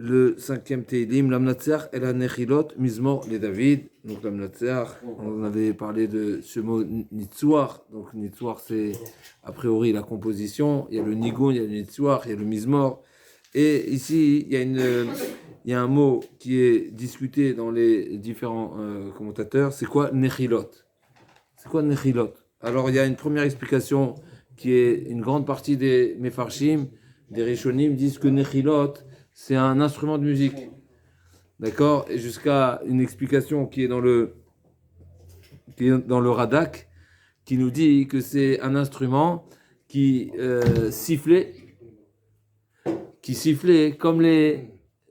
le cinquième Teilim, l'Amnatseach et la Nechilot, Mizmor les David. Donc l'Amnatseach, on avait parlé de ce mot Nitzuach. Donc Nitzuach, c'est a priori la composition. Il y a le Nigun, il y a le Nitzuach, il y a le Mizmor. Et ici, il y a un mot qui est discuté dans les différents commentateurs. C'est quoi Nechilot? C'est quoi Nechilot? Alors il y a une première explication qui est une grande partie des Mefarshim, des Rishonim disent que Nechilot, c'est un instrument de musique. D'accord? Et jusqu'à une explication qui est dans le Radak, qui nous dit que c'est un instrument qui sifflait comme les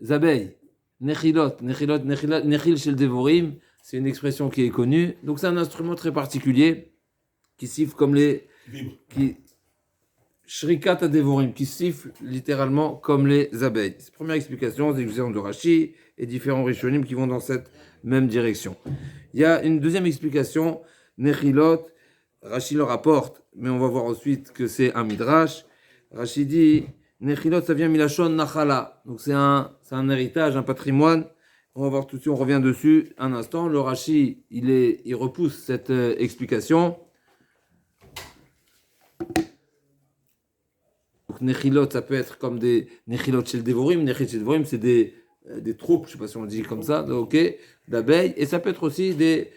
abeilles. Nechilot, Nechil chez le Devorim, c'est une expression qui est connue. Donc c'est un instrument très particulier qui siffle comme les... Shrikat Devorim, qui siffle littéralement comme les abeilles. C'est la première explication, c'est l'explication de Rashi et différents Rishonim qui vont dans cette même direction. Il y a une deuxième explication, Nechilot, Rashi le rapporte, mais on va voir ensuite que c'est un midrash. Rashi dit, Nechilot, ça vient Milachon Nachala, donc c'est un héritage, un patrimoine. On va voir tout de suite, on revient dessus un instant. Le Rashi, il repousse cette explication. Donc, Nechilot, ça peut être comme des Nechilot chez le Devorim. Nechilot chez le Devorim, c'est des troupes, je ne sais pas si on dit comme ça, ok, d'abeilles. Et ça peut être aussi des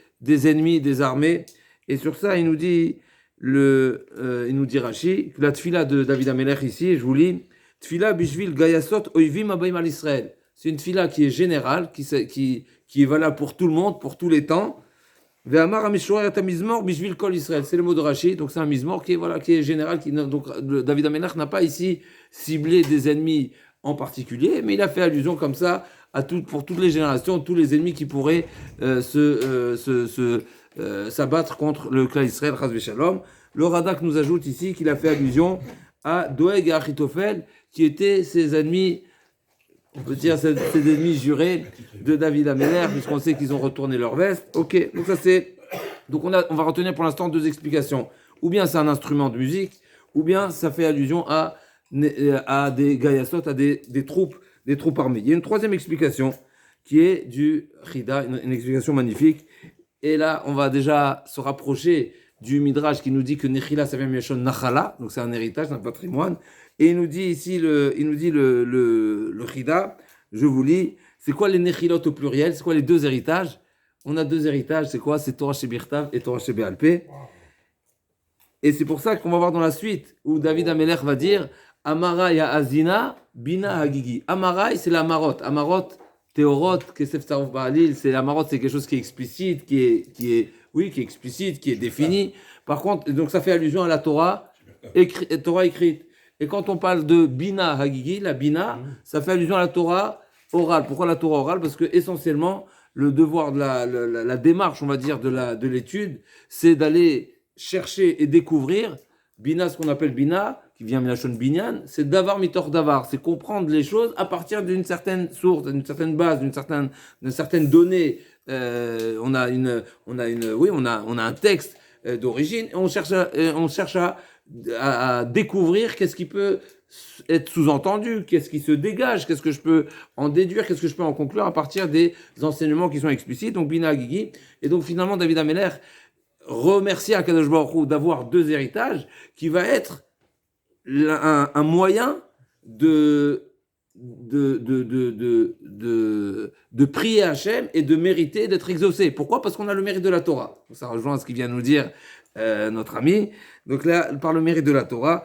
ennemis, des armées. Et sur ça, il nous dit Rashi, la tfila de David Amelech ici, je vous lis, tfila bishvil gayasot oivim abayim al Israël. C'est une tfila qui est générale, qui est valable pour tout le monde, pour tous les temps. C'est le mot de Rashi, donc c'est un mizmor qui est général. Donc David Amelach n'a pas ici ciblé des ennemis en particulier, mais il a fait allusion comme ça pour toutes les générations, tous les ennemis qui pourraient s'abattre contre le clan Israël, Chas v'Shalom. Le Radak nous ajoute ici qu'il a fait allusion à Doeg et Achitophel, qui étaient ses ennemis. On peut dire c'est des ennemis jurés de David Amelech, puisqu'on sait qu'ils ont retourné leur veste. Ok, donc ça c'est. Donc on va retenir pour l'instant deux explications. Ou bien c'est un instrument de musique, ou bien ça fait allusion à des gayasot, à des troupes armées. Il y a une troisième explication qui est du Chida, une explication magnifique. Et là, on va déjà se rapprocher du Midrash qui nous dit que Nechila ça vient Meshon Nachala, donc c'est un héritage, un patrimoine. Et il nous dit ici le Chida, je vous lis, c'est quoi les Nechilot au pluriel? C'est quoi les deux héritages? On a deux héritages, c'est quoi? C'est Torah Shebirtav et Torah Shebealpeh. Et c'est pour ça qu'on va voir dans la suite, où David Amelech va dire, Amarai ya Azina, Bina Hagigi. Amarai, c'est la Amarot. Amarot, Théorot, Kesef Sarov Baalil, c'est la Amarot, c'est quelque chose qui est explicite, qui est explicite, qui est défini. Par contre, donc ça fait allusion à la Torah, Torah écrite. Et quand on parle de Bina Hagigi, la Bina, ça fait allusion à la Torah orale. Pourquoi la Torah orale? Parce que essentiellement, le devoir de la démarche, on va dire, de l'étude, c'est d'aller chercher et découvrir. Bina, ce qu'on appelle Bina, qui vient de la Shon Binyan, c'est davar mitor davar, c'est comprendre les choses à partir d'une certaine source, d'une certaine base, d'une certaine donnée. On a un texte d'origine, et on cherche à découvrir qu'est-ce qui peut être sous-entendu, qu'est-ce qui se dégage, qu'est-ce que je peux en déduire, qu'est-ce que je peux en conclure à partir des enseignements qui sont explicites, donc Bina Gigi. Et donc finalement, David Amelech remercie Akadosh Baruch Hu d'avoir deux héritages qui va être un moyen de prier Hachem et de mériter d'être exaucé. Pourquoi? Parce qu'on a le mérite de la Torah. Ça rejoint ce qu'il vient de nous dire notre ami. Donc là, par le mérite de la Torah,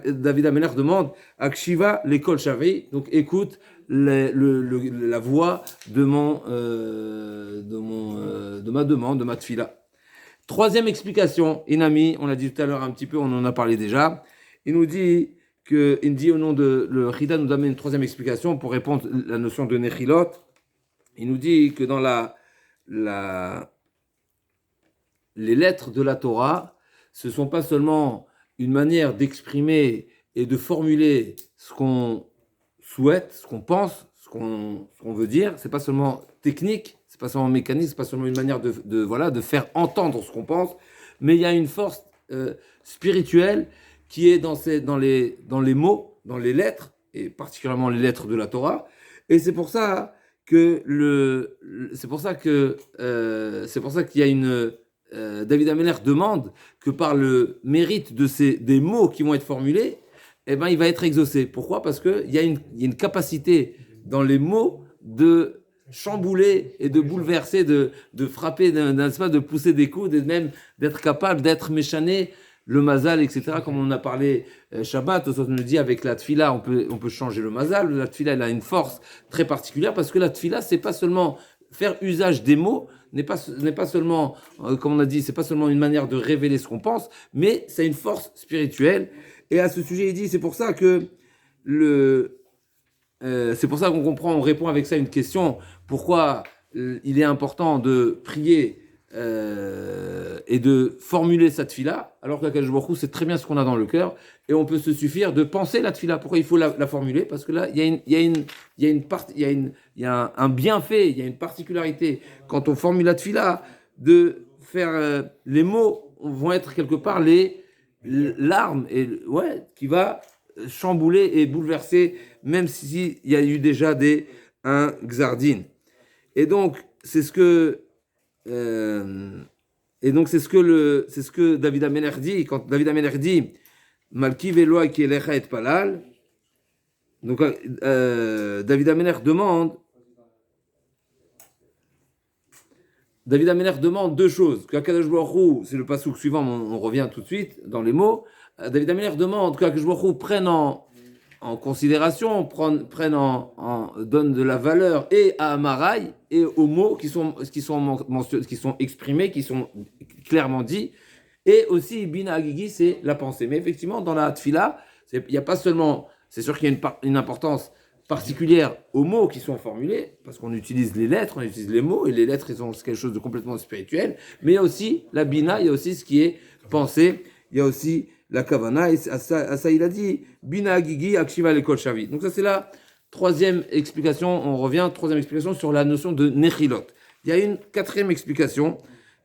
David Amelech demande Akshiva l'école Shavi, donc écoute la voix de ma demande, de ma tfila. Troisième explication, Inami, on l'a dit tout à l'heure un petit peu, on en a parlé déjà. Il dit au nom de le Chida nous amène une troisième explication pour répondre à la notion de Nechilot. Il nous dit que dans les lettres de la Torah, ce ne sont pas seulement une manière d'exprimer et de formuler ce qu'on souhaite, ce qu'on pense, ce qu'on veut dire. C'est pas seulement technique, c'est pas seulement mécanique, c'est pas seulement une manière de faire entendre ce qu'on pense, mais il y a une force spirituelle qui est dans les mots, dans les lettres, et particulièrement les lettres de la Torah, Et c'est pour ça c'est pour ça qu'il y a David Ameller demande que par le mérite des mots qui vont être formulés, eh ben, il va être exaucé. Pourquoi? Parce qu'il y a une capacité dans les mots de chambouler et de bouleverser, de frapper, de pousser des coups, même d'être capable d'être méchané, le mazal, etc. Comme on a parlé Shabbat, on nous dit avec la tfila, on peut changer le mazal. La tfila, elle a une force très particulière parce que la tfila, c'est pas seulement faire usage des mots, n'est pas seulement, comme on a dit, c'est pas seulement une manière de révéler ce qu'on pense, mais c'est une force spirituelle. Et à ce sujet, il dit, c'est pour ça qu'on comprend, on répond avec ça une question, pourquoi il est important de prier et de formuler sa tfila, alors qu'Akadosh Baruch Hu, c'est très bien ce qu'on a dans le cœur, et on peut se suffire de penser la tfila. Pourquoi il faut la formuler? Parce que là, il y a un bienfait, il y a une particularité. Quand on formule la tfila, de faire les mots vont être quelque part l'arme qui va chambouler et bouleverser, même s'il y a eu déjà un xardine. Et donc, c'est ce que David Ameller dit, quand David Ameller dit Malki veloa ki elecha et palal. Donc David Ameller demande deux choses. Que Akadosh Baruch Hu, c'est le passouk suivant, on revient tout de suite dans les mots. David Ameller demande que Akadosh Baruch Hu prenne en considération, donne de la valeur et à Amarai et aux mots qui sont exprimés, qui sont clairement dits, et aussi Bina Agigi, c'est la pensée. Mais effectivement, dans la Tfila, il n'y a pas seulement, c'est sûr qu'il y a une importance particulière aux mots qui sont formulés, parce qu'on utilise les lettres, on utilise les mots, et les lettres, ils ont quelque chose de complètement spirituel, mais il y a aussi la Bina, il y a aussi ce qui est pensé, il y a aussi la kavana, et à ça il a dit Bina Agigi Akshiva Lekol Shavi. Donc ça c'est la troisième explication sur la notion de Nechilot. Il y a une quatrième explication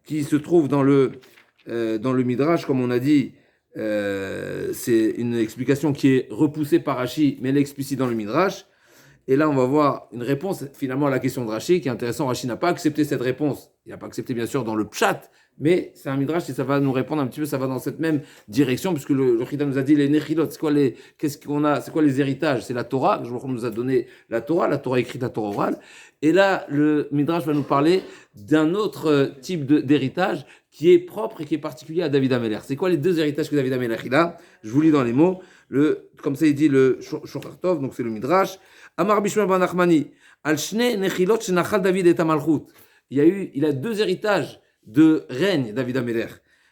qui se trouve dans le Midrash, comme on a dit, c'est une explication qui est repoussée par Rashi, mais elle est explicite dans le Midrash. Et là, on va voir une réponse finalement à la question de Rashi, qui est intéressant. Rashi n'a pas accepté cette réponse. Il n'a pas accepté, bien sûr, dans le Pshat, mais c'est un Midrash et ça va nous répondre un petit peu, ça va dans cette même direction, puisque le Chida nous a dit les Nechilot, c'est quoi les héritages? C'est la Torah, je nous a donné la Torah écrite, la Torah orale. Et là, le Midrash va nous parler d'un autre type d'héritage qui est propre et qui est particulier à David Ameller. C'est quoi les deux héritages que David Ameller il a? Je vous lis dans les mots. Comme ça, il dit le Shochartov, donc c'est le Midrash. Amar Bishmer ben Nachmani, al shne nechilot shenachal David et Amalchut. Il a deux héritages de règne, David Ameller.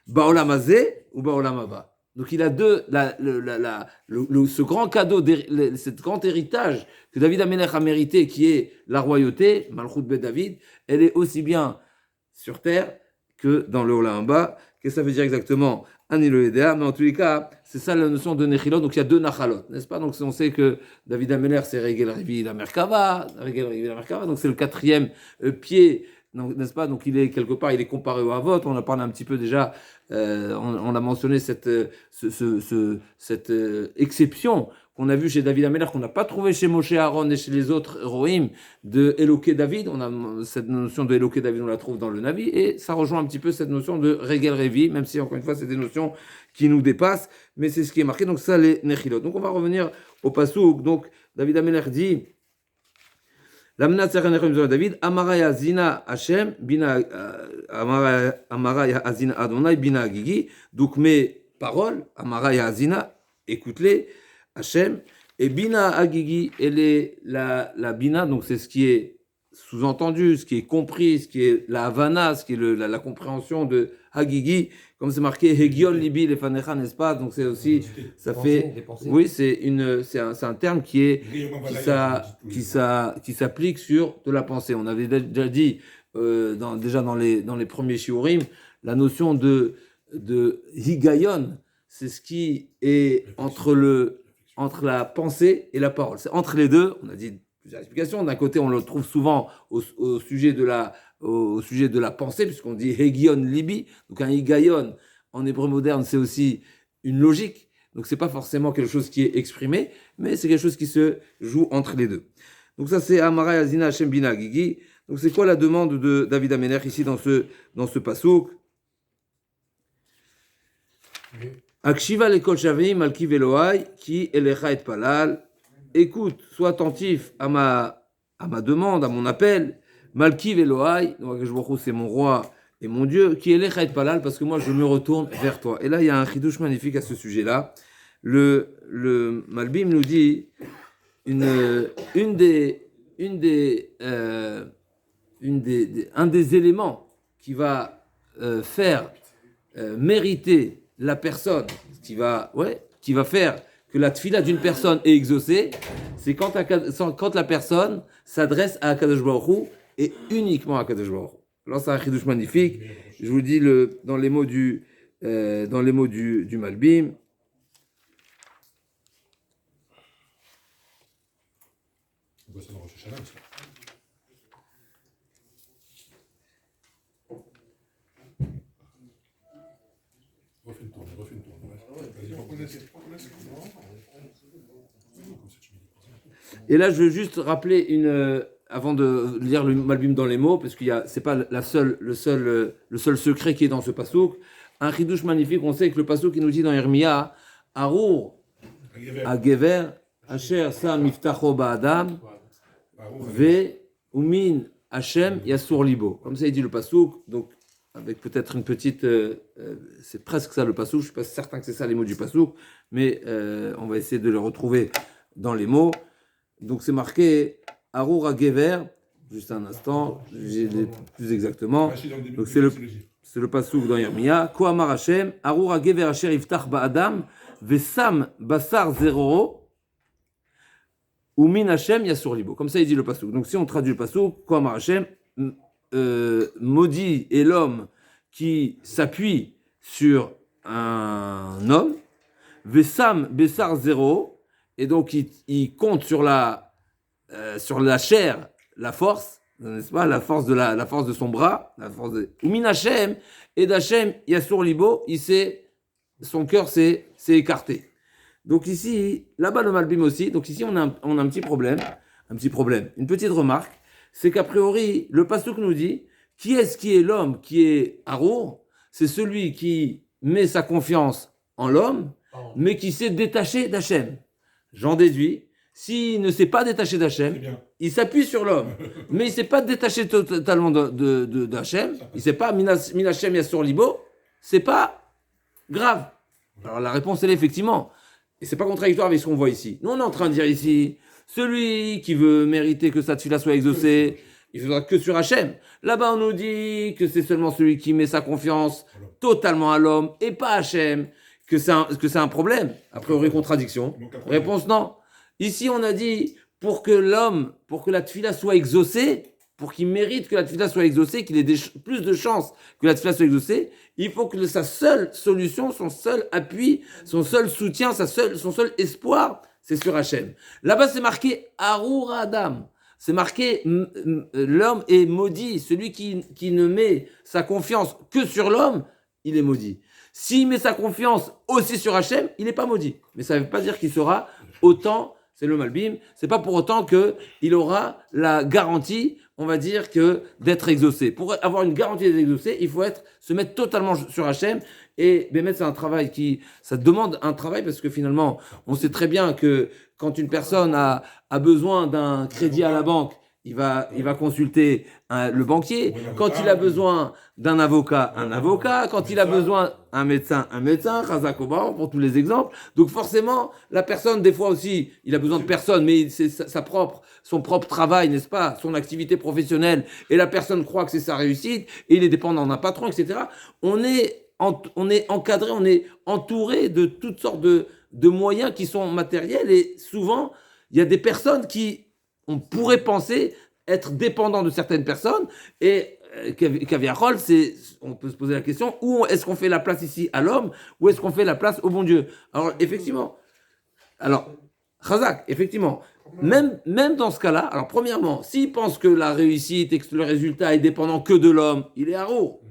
Baolam hazeh ou Baolam haba. Donc il a ce grand cadeau, ce grand héritage que David Ameller a mérité, qui est la royauté, Malchut Bet David, elle est aussi bien sur terre que dans le Olam haba. Qu'est-ce que ça veut dire exactement? Ani le Edea, mais en tous les cas, c'est ça la notion de Nechilot. Donc il y a deux Nachalot, n'est-ce pas? Donc on sait que David Ameller, c'est Regel Revi la Merkava, donc c'est le quatrième pied, donc, n'est-ce pas? Donc il est quelque part, il est comparé au Havot. On a parlé un petit peu déjà, on a mentionné cette exception qu'on a vue chez David Ameller, qu'on n'a pas trouvé chez Moshe Aaron et chez les autres Rohim de Eloké David. On a cette notion de Eloké David, on la trouve dans le Navi, et ça rejoint un petit peu cette notion de Regel Revi, même si encore une fois c'est des notions qui nous dépassent, mais c'est ce qui est marqué. Donc ça, les Nechilot. Donc on va revenir au Passouk. Donc David Ameller dit David, Amaraya Zina Hashem, Bina Amaraya Azina Adonai, Bina Gigi. Donc mes paroles, Amaraya Azina, écoute-les, Hashem, et Bina Agigi, elle est la Bina, donc c'est ce qui est sous-entendu, ce qui est compris, ce qui est la Havana, ce qui est la compréhension de Hagigi, comme c'est marqué Hegion Libi Lefanecha, n'est-ce pas? Donc c'est aussi, ça fait, oui, c'est un terme qui s'applique sur de la pensée. On avait déjà dit déjà dans les premiers shiurim, la notion de higayon, c'est ce qui est entre la pensée et la parole. C'est entre les deux. On a dit plusieurs explications. D'un côté, on le trouve souvent au sujet de la pensée, puisqu'on dit Hegion Libi. Donc un higayon, en hébreu moderne, c'est aussi une logique. Donc c'est pas forcément quelque chose qui est exprimé, mais c'est quelque chose qui se joue entre les deux. Donc ça c'est Amara Azina Hashem Bina Gigi. Donc c'est quoi la demande de David Amelech ici dans ce pasouk? Akshiva lekol shavim malki veloai ki elecha et palal. Écoute, sois attentif à ma demande, à mon appel. Malki veloai, donc c'est mon roi et mon Dieu, qui elecha et palal, parce que moi je me retourne vers toi. Et là il y a un chidouche magnifique à ce sujet-là. Le Malbim nous dit un des éléments qui va faire mériter la personne, qui va faire que la tfila d'une personne est exaucée, c'est quand la personne s'adresse à Akadosh Baruch Hu et uniquement à Akadosh Baruch Hu. Alors c'est un chidouche magnifique. Je vous dis dans les mots du Malbim. Et là, je veux juste rappeler avant de lire le Malbim dans les mots, parce que c'est pas le seul secret qui est dans ce pasouk. Un chidouche magnifique, on sait que le pasouk qui nous dit dans Yermia, Arour, Agever, Asher Sa Miftacho Ba'adam, Ve Umin Hashem Yasur Libo. Comme ça, il dit le pasouk, donc avec peut-être une petite. C'est presque ça le pasouk, je ne suis pas certain que c'est ça les mots du pasouk, mais on va essayer de le retrouver dans les mots. Donc c'est marqué Arour Agever, juste un instant, j'ai plus exactement. Donc c'est le pasouk dans Yermia. Ko Amar Hashem, Arour Agever Asher Yiftach Ba'adam, Vesam Basar Zero, Umin Hashem Yasur Libo. Comme ça il dit le pasouk. Donc si on traduit le pasouk, Ko Amar Hashem, maudit est l'homme qui s'appuie sur un homme, Vesam Bessar Zero, et donc il compte sur la chair, la force, n'est-ce pas, la force de son bras, la force de Umin Hashem, et d'Hashem Yasur Libo, son cœur s'est écarté. Donc ici, là-bas le Malbim aussi, donc ici on a un petit problème, une petite remarque, c'est qu'a priori, le pasouk nous dit, qui est l'homme qui est Arour? C'est celui qui met sa confiance en l'homme, mais qui s'est détaché d'Hachem. J'en déduis, s'il ne s'est pas détaché d'Hachem, il s'appuie sur l'homme, mais il ne s'est pas détaché totalement d'Hachem, il ne s'est pas Minachem Yasur Libo, c'est pas grave. Alors la réponse elle est effectivement, et c'est pas contradictoire avec ce qu'on voit ici. Nous on est en train de dire ici, celui qui veut mériter que sa tfila soit exaucée, il ne faudra que sur Hachem. Là-bas, on nous dit que c'est seulement celui qui met sa confiance totalement à l'homme et pas à Hachem, que c'est un problème. A priori, contradiction. Réponse non. Ici, on a dit pour que la tfila soit exaucée, pour qu'il mérite que la tfila soit exaucée, qu'il ait plus de chances que la tfila soit exaucée, il faut que sa seule solution, son seul appui, son seul soutien, son seul espoir, c'est sur Hachem. Là-bas, c'est marqué Arour Adam. C'est marqué l'homme est maudit. Celui qui ne met sa confiance que sur l'homme, il est maudit. S'il met sa confiance aussi sur Hachem, il n'est pas maudit. Mais ça ne veut pas dire qu'il sera autant, c'est le Malbim, c'est pas pour autant qu'il aura la garantie, on va dire, que d'être exaucé. Pour avoir une garantie d'être exaucé, il faut se mettre totalement sur Hachem. Et Bémet, c'est un travail ça demande un travail parce que finalement, on sait très bien que quand une personne a besoin d'un crédit à la banque, il va consulter le banquier. Quand il a besoin d'un avocat, un avocat. Quand il a besoin d'un médecin, un médecin. Chazak Obaran, pour tous les exemples. Donc forcément, la personne, des fois aussi, il a besoin de personne, mais c'est son propre travail, n'est-ce pas, son activité professionnelle. Et la personne croit que c'est sa réussite, et il est dépendant d'un patron, etc. On est encadré, on est entouré de toutes sortes de moyens qui sont matériels, et souvent, il y a des personnes on pourrait penser être dépendant de certaines personnes, et Kaviarol, on peut se poser la question, où est-ce qu'on fait la place ici à l'homme, ou est-ce qu'on fait la place au bon Dieu? Alors, effectivement, Chazak, effectivement, même dans ce cas-là, alors premièrement, s'il pense que la réussite et que le résultat est dépendant que de l'homme, il est haro.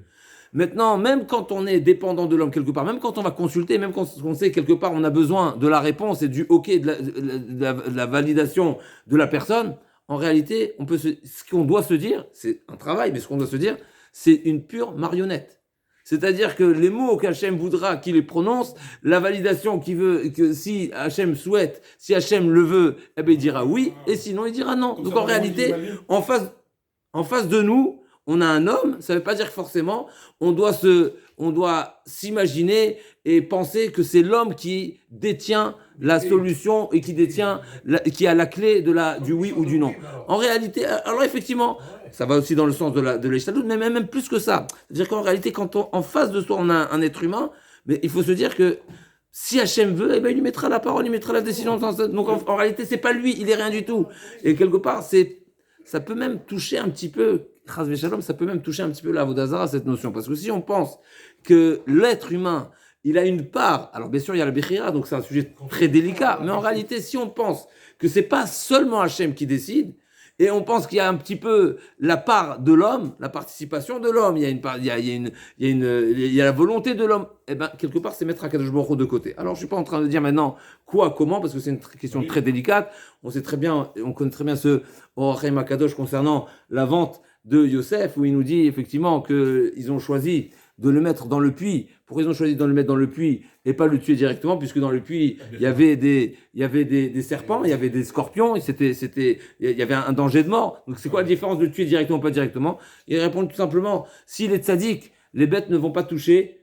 Maintenant, même quand on est dépendant de l'homme quelque part, même quand on va consulter, même quand on sait quelque part on a besoin de la réponse et du OK, de la validation de la personne, en réalité, ce qu'on doit se dire, c'est un travail, mais ce qu'on doit se dire, c'est une pure marionnette. C'est-à-dire que les mots qu'Hachem voudra qu'il les prononce, la validation qu'il veut, que si Hachem souhaite, si Hachem le veut, eh bien il dira oui, et sinon il dira non. Donc en réalité, en face de nous, on a un homme, ça ne veut pas dire que forcément, on doit s'imaginer et penser que c'est l'homme qui détient la solution et qui a la clé du oui ou du non. En réalité, alors effectivement, ça va aussi dans le sens de l'Ishtadlout, mais même plus que ça. C'est-à-dire qu'en réalité, quand en face de soi, on a un être humain, mais il faut se dire que si Hachem veut, eh ben, il lui mettra la parole, il mettra la décision. Donc en réalité, c'est pas lui, il est rien du tout. Et quelque part, ça peut même toucher un petit peu, Chas v'Shalom, ça peut même toucher un petit peu la Avodah cette notion. Parce que si on pense que l'être humain, il a une part, alors bien sûr il y a le Bechira, donc c'est un sujet très délicat, mais en réalité si on pense que c'est pas seulement Hachem qui décide, et on pense qu'il y a un petit peu la part de l'homme, la participation de l'homme, il y a une part, il y a la volonté de l'homme, et ben quelque part c'est mettre Akadosh Baruch Hu de côté. Alors je suis pas en train de dire maintenant quoi, comment, parce que c'est une question très délicate, on connaît très bien ce Orachem Akadosh concernant la vente de Yosef, où il nous dit effectivement qu'ils ont choisi de le mettre dans le puits. Pourquoi ils ont choisi de le mettre dans le puits et pas le tuer directement, puisque dans le puits, il y avait des serpents, il y avait des scorpions, il y avait un danger de mort. Donc c'est quoi la différence de le tuer directement ou pas directement? Ils répondent tout simplement, s'il est tzaddik, les bêtes ne vont pas toucher.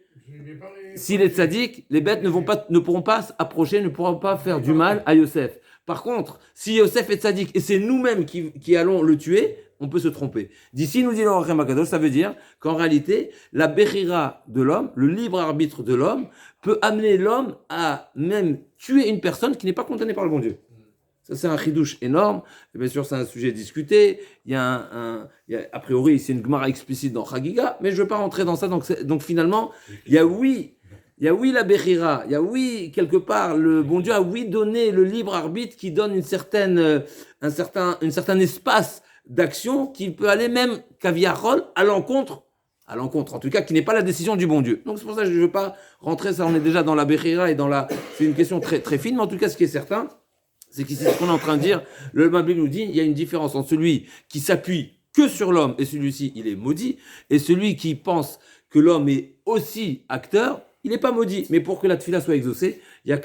S'il est tzaddik, les bêtes ne pourront pas approcher, ne pourront pas faire du mal à Yosef. Par contre, si Yosef est tzaddik et c'est nous-mêmes qui allons le tuer, on peut se tromper. D'ici, nous dit le Orachem Akadosh, ça veut dire qu'en réalité, la Bechira de l'homme, le libre arbitre de l'homme, peut amener l'homme à même tuer une personne qui n'est pas condamnée par le bon Dieu. Ça, c'est un chidouche énorme. Et bien sûr, c'est un sujet discuté. Il y a a priori, c'est une Gemara explicite dans Chagiga, mais je ne veux pas rentrer dans ça. Donc finalement, il y a la Bechira, il y a quelque part, le bon Dieu a donné le libre arbitre qui donne un certain espace d'action qui peut aller même caviarol à l'encontre, en tout cas, qui n'est pas la décision du bon Dieu. Donc c'est pour ça que je ne veux pas rentrer, ça on est déjà dans la Bechira et c'est une question très, très fine, mais en tout cas ce qui est certain, c'est qu'ici ce qu'on est en train de dire, le Mabli nous dit, il y a une différence entre celui qui s'appuie que sur l'homme et celui-ci, il est maudit, et celui qui pense que l'homme est aussi acteur, il n'est pas maudit. Mais pour que la tefila soit exaucée, il y a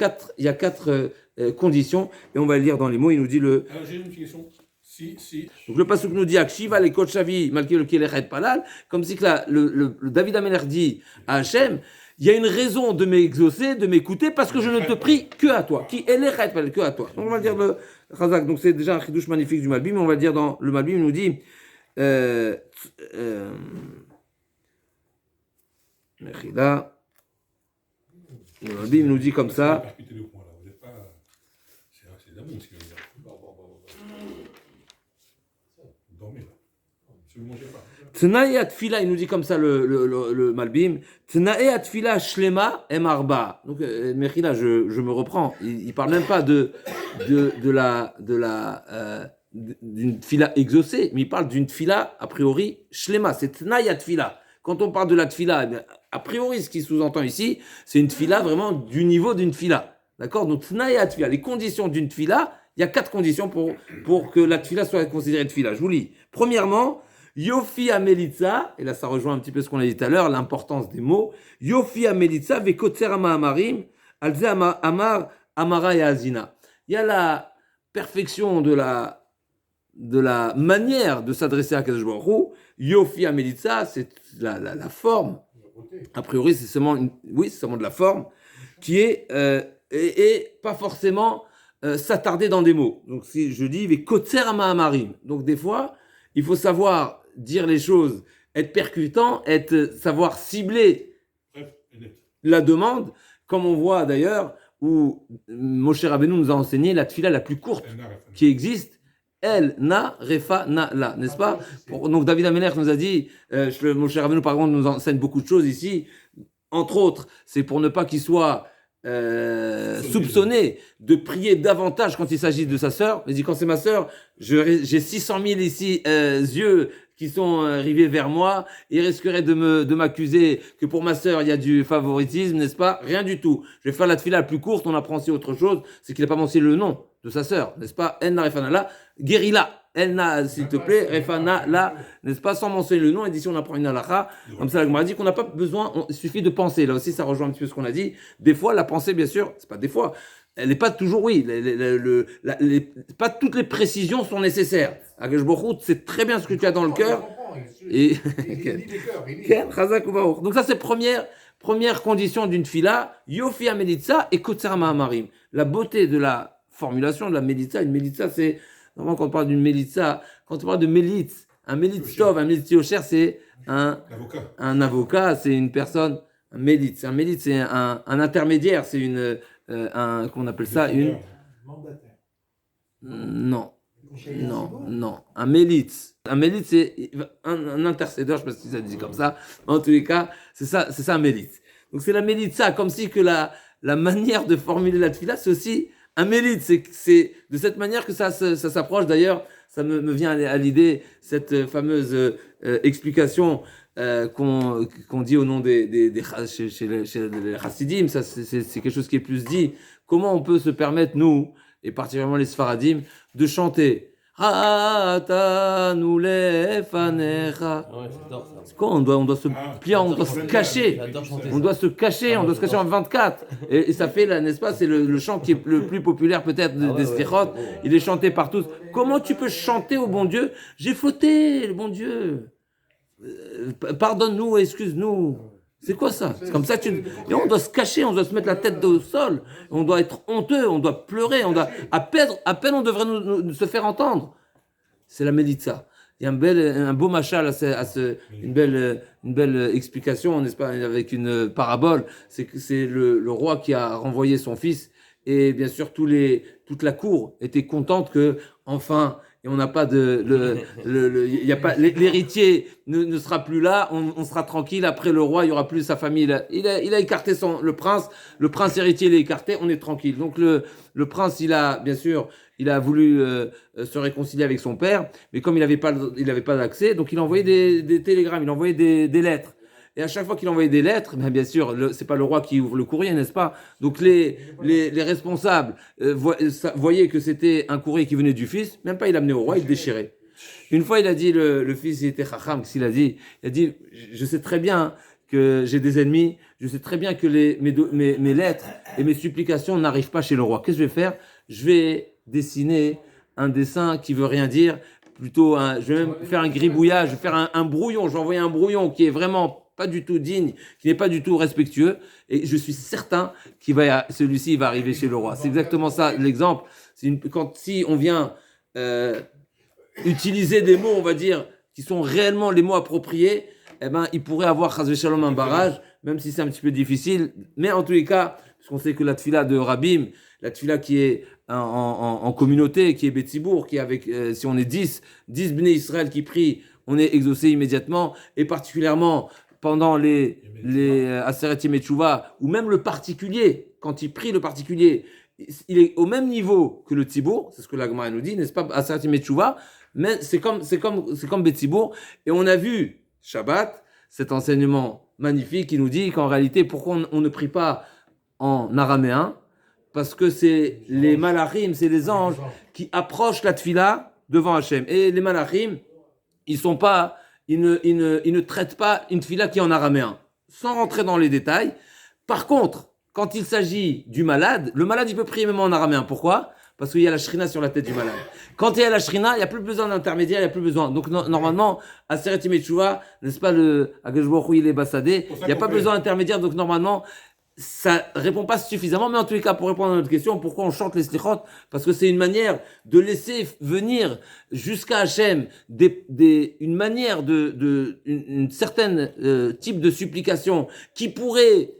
quatre conditions, et on va le lire dans les mots, il nous dit Alors j'ai une question. Si. Donc le pasuk nous dit Akshiva le Kochavi malgré le Kilechet Palal, comme si que le David Ameler dit à Hachem, il y a une raison de m'exaucer, de m'écouter, parce que je ne te prie que à toi. Qui Elechet Palal, que à toi. Donc on va dire le Chazak, donc c'est déjà un chidouche magnifique du Malbim, mais on va dire dans le Malbim, il nous dit Mechila, le Malbim nous dit comme ça. C'est d'amour ce qu'il veut dire. Dormez là. Ne mangez pas. Tnae atfila, il nous dit comme ça le Malbim. Tnae atfila shlema emarba. Donc, Mechila, je me reprends. Il parle même pas d'une tfila exaucée, mais il parle d'une tfila a priori shlema. C'est tnae atfila. Quand on parle de la tfila, a priori, ce qui sous-entend ici, c'est une tfila vraiment du niveau d'une tfila. D'accord? Donc, tnae atfila, les conditions d'une tfila, il y a 4 conditions pour que la tfila soit considérée tfila. Je vous lis. Premièrement, Yofi Amelitza, et là ça rejoint un petit peu ce qu'on a dit tout à l'heure, l'importance des mots. Yofi Amelitza vekotserama amarim, alze amar amara et azina. Il y a la perfection de la manière de s'adresser à Kadosh Baruch Hu. Yofi Amelitza, c'est la forme. A priori, c'est seulement de la forme qui est et pas forcément s'attarder dans des mots. Donc si je dis vekotserama amarim, donc des fois il faut savoir dire les choses, être percutant, savoir cibler la demande, comme on voit d'ailleurs où Moshe Rabbeinu nous a enseigné la tfila la plus courte qui existe, El na refa na la, n'est-ce pas? Donc David Ameler nous a dit, Moshe Rabbeinu par contre nous enseigne beaucoup de choses ici, entre autres, c'est pour ne pas qu'il soit soupçonné de prier davantage quand il s'agit de sa sœur. Mais dit quand c'est ma sœur, j'ai 600 000 ici yeux qui sont rivés vers moi. Il risquerait de m'accuser que pour ma sœur il y a du favoritisme, n'est-ce pas? Rien du tout. Je vais faire la tefila la plus courte. On apprend aussi autre chose, c'est qu'il n'a pas mentionné le nom de sa sœur, n'est-ce pas? En Narefanala, guérilla. Elna, s'il te plaît, Refana, là, n'est-ce pas, sans mentionner le nom, et d'ici on apprend une halakha. Comme ça, la Gemara dit qu'on n'a pas besoin, il suffit de penser. Là aussi, ça rejoint un petit peu ce qu'on a dit. Des fois, la pensée, bien sûr, c'est pas des fois, elle n'est pas toujours, oui, pas toutes les précisions sont nécessaires. Akadosh Baruch Hu, c'est très bien ce que tu as dans le cœur. Et donc ça, c'est première condition d'une fila, Yofi Melitza et Kotzer Mahamarim. La beauté de la formulation de la Melitza, une Melitza, c'est, normalement, quand on parle d'une Melitza, quand on parle de Melitz, un Melitz Tov, un Melitz Yosher, c'est un avocat, c'est une personne, un Melitz. Un Melitz, c'est un intermédiaire, c'est qu'on appelle ça, une... Non. Un Mélitz. Un Mélitz, c'est un intercédeur, je ne sais pas si ça dit comme ça. En tous les cas, c'est ça un Mélitz. Donc c'est la Mélitza, comme si que la manière de formuler la tefila, c'est aussi un Mélitz. C'est de cette manière que ça s'approche. D'ailleurs, ça me vient à l'idée, cette fameuse explication qu'on dit au nom chez les Chassidim. Ça, c'est quelque chose qui est plus dit. Comment on peut se permettre, nous, et particulièrement les Sfaradim, de chanter Hatanu lefanecha. C'est quoi? On doit se plier, on doit se cacher. On doit se cacher en 24. Et ça fait, là, n'est-ce pas, c'est le chant qui est le plus populaire peut-être des Slichot. Il est chanté par tous. Comment tu peux chanter au bon Dieu? J'ai fauté, le bon Dieu. Pardonne-nous, excuse-nous. C'est quoi ça? C'est comme ça que et on doit se cacher, on doit se mettre la tête au sol, on doit être honteux, on doit pleurer, on doit à peine on devrait nous se faire entendre. C'est la Mélitza. Il y a un beau machal une belle explication, n'est-ce pas, avec une parabole. C'est que c'est le roi qui a renvoyé son fils et bien sûr toute la cour était contente que enfin. Et on n'a pas y a pas, l'héritier ne sera plus là, on sera tranquille. Après le roi, il y aura plus sa famille. Il a écarté le prince héritier, il est écarté, on est tranquille. Donc le prince, il a voulu se réconcilier avec son père, mais comme il avait pas d'accès, donc il a envoyé des télégrammes, il a envoyé des lettres. Et à chaque fois qu'il envoyait des lettres, bien sûr, c'est pas le roi qui ouvre le courrier, n'est-ce pas? Donc les responsables voyaient que c'était un courrier qui venait du fils, même pas il l'amenait au roi, il le déchirait. Une fois, il a dit, le fils, il était chacham, il a dit, je sais très bien que j'ai des ennemis, je sais très bien que mes lettres et mes supplications n'arrivent pas chez le roi. Qu'est-ce que je vais faire? Je vais dessiner un dessin qui veut rien dire, plutôt je vais même faire un gribouillage, je vais faire un brouillon, je vais envoyer un brouillon qui est vraiment pas du tout digne, qui n'est pas du tout respectueux, et je suis certain celui-ci va arriver chez le roi. C'est exactement ça l'exemple. Si on vient utiliser des mots, on va dire, qui sont réellement les mots appropriés, il pourrait avoir chas v'shalom un barrage, même si c'est un petit peu difficile. Mais en tous les cas, parce qu'on sait que la tefila de Rabim, la tefila qui est en communauté, qui est Betzibour, qui est avec, si on est 10 Bnei Israël qui prient, on est exaucé immédiatement, et particulièrement pendant les Aseret Yemei Teshuvah, ou même le particulier, quand il prie le particulier, il est au même niveau que le Tzibour, c'est ce que la Gemara nous dit, n'est-ce pas, Aseret Yemei Teshuvah, mais c'est comme Betzibour, et on a vu Shabbat, cet enseignement magnifique qui nous dit qu'en réalité, pourquoi on ne prie pas en araméen? Parce que c'est les malachim, c'est les anges qui approchent la tefila devant Hachem. Et les malachim, ils ne traitent pas une tefila qui est en araméen, sans rentrer dans les détails. Par contre, quand il s'agit du malade, le malade, il peut prier même en araméen. Pourquoi? Parce qu'il y a la shrina sur la tête du malade. Quand il y a la shrina, il n'y a plus besoin d'intermédiaire, il n'y a plus besoin. Donc, normalement, à Aseret Yemei Teshuvah, n'est-ce pas, le Akadosh Baruch Hu, il est bassadé, il n'y a pas besoin d'intermédiaire. Donc, normalement, ça répond pas suffisamment. Mais en tous les cas, pour répondre à notre question, pourquoi on chante les slichot? Parce que c'est une manière de laisser venir jusqu'à Hachem une manière une certaine type de supplication qui pourrait